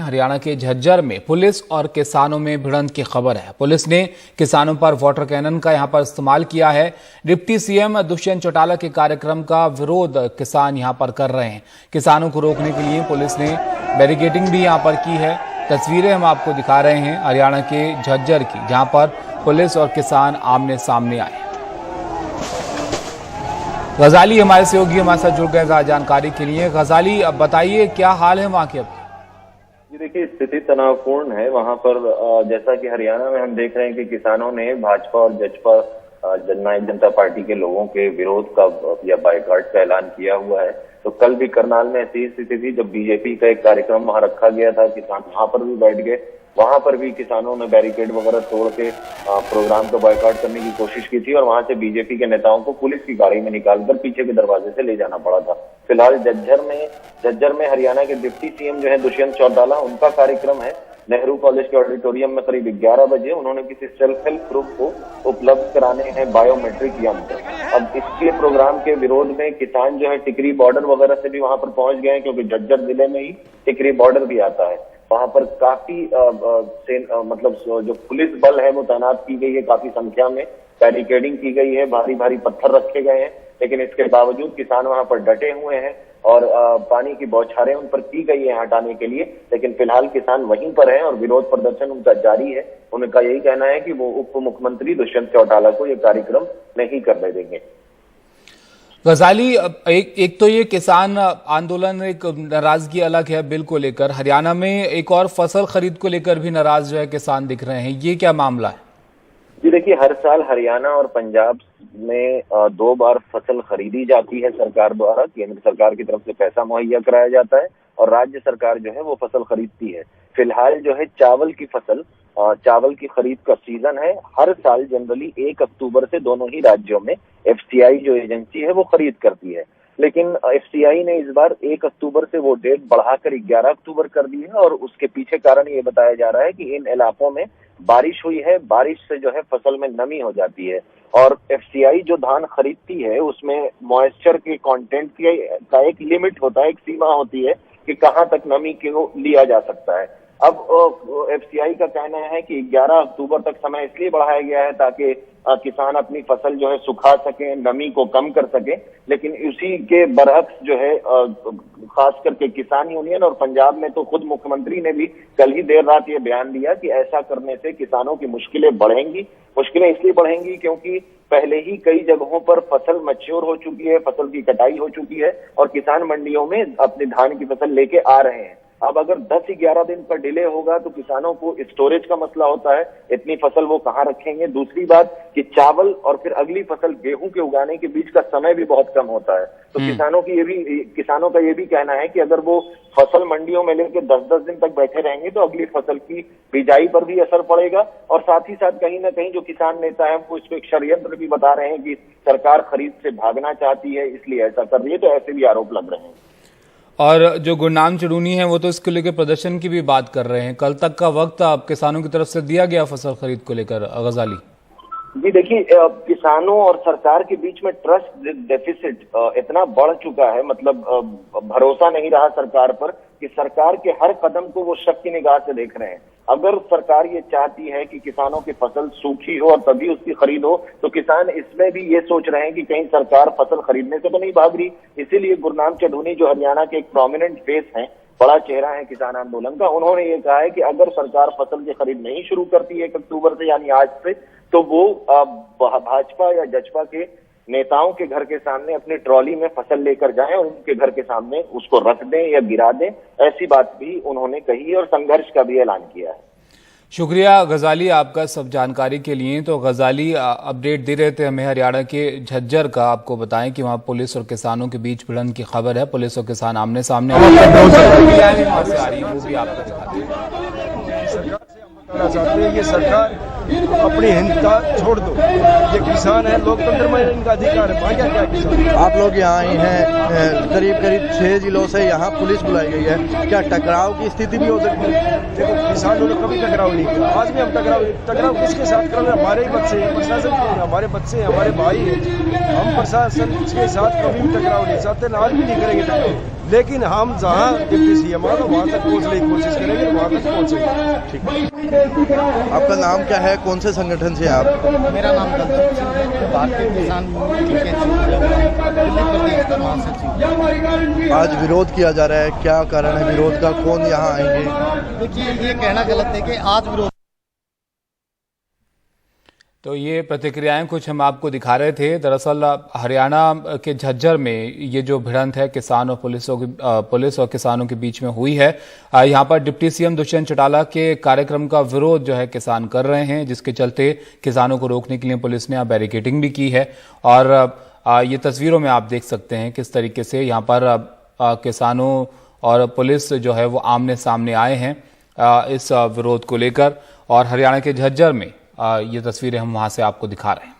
हरियाणा के झज्जर में पुलिस और किसानों में भिड़ंत की खबर है। पुलिस ने किसानों पर वाटर कैनन का यहां पर इस्तेमाल किया है। डिप्टी सीएम दुष्यंत चौटाला के कार्यक्रम का विरोध किसान यहां पर कर रहे हैं। किसानों को रोकने के लिए पुलिस ने बैरिकेडिंग भी यहां पर की है। तस्वीरें हम आपको दिखा रहे हैं हरियाणा के झज्जर की, जहां पर पुलिस और किसान आमने सामने आए। गजाली हमारे सहयोगी हमारे साथ जुड़ गए जानकारी के लिए। गजाली, अब बताइए क्या हाल है वहां के? अब जी देखिए, स्थिति तनावपूर्ण है वहां पर। जैसा कि हरियाणा में हम देख रहे हैं कि किसानों ने भाजपा और जजपा जननायक जनता पार्टी के लोगों के विरोध का या बाइकआउट का ऐलान किया हुआ है। तो कल भी करनाल में ऐसी स्थिति थी जब बीजेपी का एक कार्यक्रम वहां रखा गया था, किसान वहां पर भी बैठ गए। वहां पर भी किसानों ने बैरिकेड वगैरह तोड़ के प्रोग्राम को बाइकआउट करने की कोशिश की थी और वहां से बीजेपी के नेताओं को पुलिस की गाड़ी में निकालकर पीछे के दरवाजे से ले जाना पड़ा था। फिलहाल झज्जर में हरियाणा के डिप्टी सीएम जो है दुष्यंत चौटाला, उनका कार्यक्रम है नेहरू कॉलेज के ऑडिटोरियम में करीब 11 बजे। उन्होंने किसी सेल्फ हेल्प ग्रुप को उपलब्ध कराने हैं बायोमेट्रिक यंत्र। अब इसके प्रोग्राम के विरोध में किसान जो है टिकरी बॉर्डर वगैरह से भी वहां पर पहुंच गए हैं, क्योंकि झज्जर जिले में ही टिकरी बॉर्डर भी आता है। वहां पर काफी मतलब जो पुलिस बल है वो तैनात की गई है, काफी संख्या में बैरिकेडिंग की गई है, भारी भारी पत्थर रखे गए हैं। लेकिन इसके बावजूद किसान वहां पर डटे हुए हैं और पानी की बौछारें उन पर की गई है हटाने के लिए। लेकिन फिलहाल किसान वहीं पर हैं और विरोध प्रदर्शन उनका जारी है। उनका यही कहना है कि वो उप मुख्यमंत्री दुष्यंत चौटाला को ये कार्यक्रम नहीं करने देंगे। गजाली, एक तो ये किसान आंदोलन, एक नाराजगी अलग है बिल को लेकर। हरियाणा में एक और फसल खरीद को लेकर भी नाराज जो है किसान दिख रहे हैं, ये क्या मामला है? जी देखिए, हर साल हरियाणा और पंजाब में 2 बार फसल खरीदी जाती है सरकार द्वारा। केंद्र सरकार की तरफ से पैसा मुहैया कराया जाता है और राज्य सरकार जो है वो फसल खरीदती है। फिलहाल जो है चावल की खरीद का सीजन है। हर साल जनरली 1 अक्टूबर से दोनों ही राज्यों में एफसीआई जो एजेंसी है वो खरीद करती है। लेकिन एफसीआई ने इस बार 1 अक्टूबर से वो डेट बढ़ाकर 11 अक्टूबर कर दी है और उसके पीछे कारण ये बताया जा रहा है कि इन इलाकों में बारिश हुई है, बारिश से जो है फसल में नमी हो जाती है और एफसीआई जो धान खरीदती है उसमें मॉइस्चर के कंटेंट का एक लिमिट होता है, एक सीमा होती है कि कहां तक नमी को लिया जा सकता है। अब एफसीआई का कहना है कि 11 अक्टूबर तक समय इसलिए बढ़ाया गया है ताकि किसान अपनी फसल जो है सुखा सके, नमी को कम कर सके। लेकिन उसी के बरअक्स जो है खास करके किसान यूनियन और पंजाब में तो खुद मुख्यमंत्री ने भी कल ही देर रात ये बयान दिया कि ऐसा करने से किसानों की मुश्किलें बढ़ेंगी। मुश्किलें इसलिए बढ़ेंगी क्योंकि पहले ही कई जगहों पर फसल मैच्योर हो चुकी है, फसल की कटाई हो चुकी है और किसान मंडियों में अपने धान की फसल लेके आ रहे हैं। अब अगर 10-11 दिन का डिले होगा तो किसानों को स्टोरेज का मसला होता है, इतनी फसल वो कहाँ रखेंगे। दूसरी बात कि चावल और फिर अगली फसल गेहूं के उगाने के बीच का समय भी बहुत कम होता है। तो किसानों का ये भी कहना है कि अगर वो फसल मंडियों में लेकर 10-10 दिन तक बैठे रहेंगे तो अगली फसल की बिजाई पर भी असर पड़ेगा। और साथ ही साथ कहीं ना कहीं जो किसान नेता है वो इसको एक षड्यंत्र भी बता रहे हैं कि सरकार खरीद से भागना चाहती है, इसलिए ऐसा कर रही है। तो ऐसे भी आरोप लग रहे हैं। और जो गुरनाम चढ़ूनी है वो तो इसको लेकर प्रदर्शन की भी बात कर रहे हैं। कल तक का वक्त अब किसानों की तरफ से दिया गया फसल खरीद को लेकर। गजाली जी देखिए, किसानों और सरकार के बीच में ट्रस्ट डेफिसिट इतना बढ़ चुका है, मतलब भरोसा नहीं रहा सरकार पर कि सरकार के हर कदम को वो शक की निगाह से देख रहे हैं। अगर सरकार ये चाहती है कि किसानों की फसल सूखी हो और तभी उसकी खरीद हो तो किसान इसमें भी ये सोच रहे हैं कि कहीं सरकार फसल खरीदने से तो नहीं भाग रही। इसीलिए गुरनाम चढ़ूनी जो हरियाणा के एक प्रोमिनेंट फेस हैं, बड़ा चेहरा है किसान आंदोलन का, उन्होंने ये कहा है कि अगर सरकार फसल की खरीद नहीं शुरू करती है 1 अक्टूबर से यानी आज से, तो वो भाजपा या जजपा के नेताओं के घर के सामने अपनी ट्रॉली में फसल लेकर जाएं और उनके घर के सामने उसको रख दें या गिरा दें। ऐसी बात भी उन्होंने कही और संघर्ष का भी ऐलान किया है। शुक्रिया गजाली आपका सब जानकारी के लिए। तो गजाली अपडेट दे रहे थे हमें हरियाणा के झज्जर का। आपको बताएं कि वहां पुलिस और किसानों के बीच भिड़ंत की खबर है। पुलिस और किसान आमने सामने आ रही है, वो भी आपको दिखाते हैं। चाहते हैं ये सरकार अपनी हिंसा छोड़ दो। ये किसान है, लोकतंत्र में इनका अधिकार है। क्या क्या किसान आप लोग यहाँ आए हैं, करीब 6 जिलों से यहाँ पुलिस बुलाई गई है, क्या टकराव की स्थिति भी हो सकती है? देखो, किसानों ने कभी टकराव नहीं किया, आज भी हम टकराव किसके साथ कर रहे हैं? हमारे ही बच्चे हैं, प्रशासन के हमारे बच्चे हैं, हमारे भाई हैं। हम प्रशासन के साथ कभी भी टकराव नहीं चाहते, आज भी नहीं करेंगे टकराव। लेकिन हम जहाँ डिप्टी सीएम आ वहाँ तक पहुँचने की कोशिश करेंगे। वहाँ तक पहुँचेगी। ठीक है, आपका नाम क्या है, कौन से संगठन से आप? मेरा नाम दलदल सिंह है, भारतीय किसान यूनियन के दिल्ली प्रदेश का महासचिव। आज विरोध किया जा रहा है, क्या कारण है विरोध का, कौन यहाँ आएंगे? देखिए, ये कहना गलत है कि आज विरोध। तो ये प्रतिक्रियाएं कुछ हम आपको दिखा रहे थे। दरअसल हरियाणा के झज्जर में ये जो भिड़ंत है किसान और पुलिस और किसानों के बीच में हुई है, यहाँ पर डिप्टी सीएम दुष्यंत चौटाला के कार्यक्रम का विरोध जो है किसान कर रहे हैं, जिसके चलते किसानों को रोकने के लिए पुलिस ने यहाँ बैरिकेडिंग भी की है। और ये तस्वीरों में आप देख सकते हैं किस तरीके से यहाँ पर किसानों और पुलिस जो है वो आमने सामने आए हैं इस विरोध को लेकर। और हरियाणा के झज्जर में ये तस्वीरें हम वहां से आपको दिखा रहे हैं।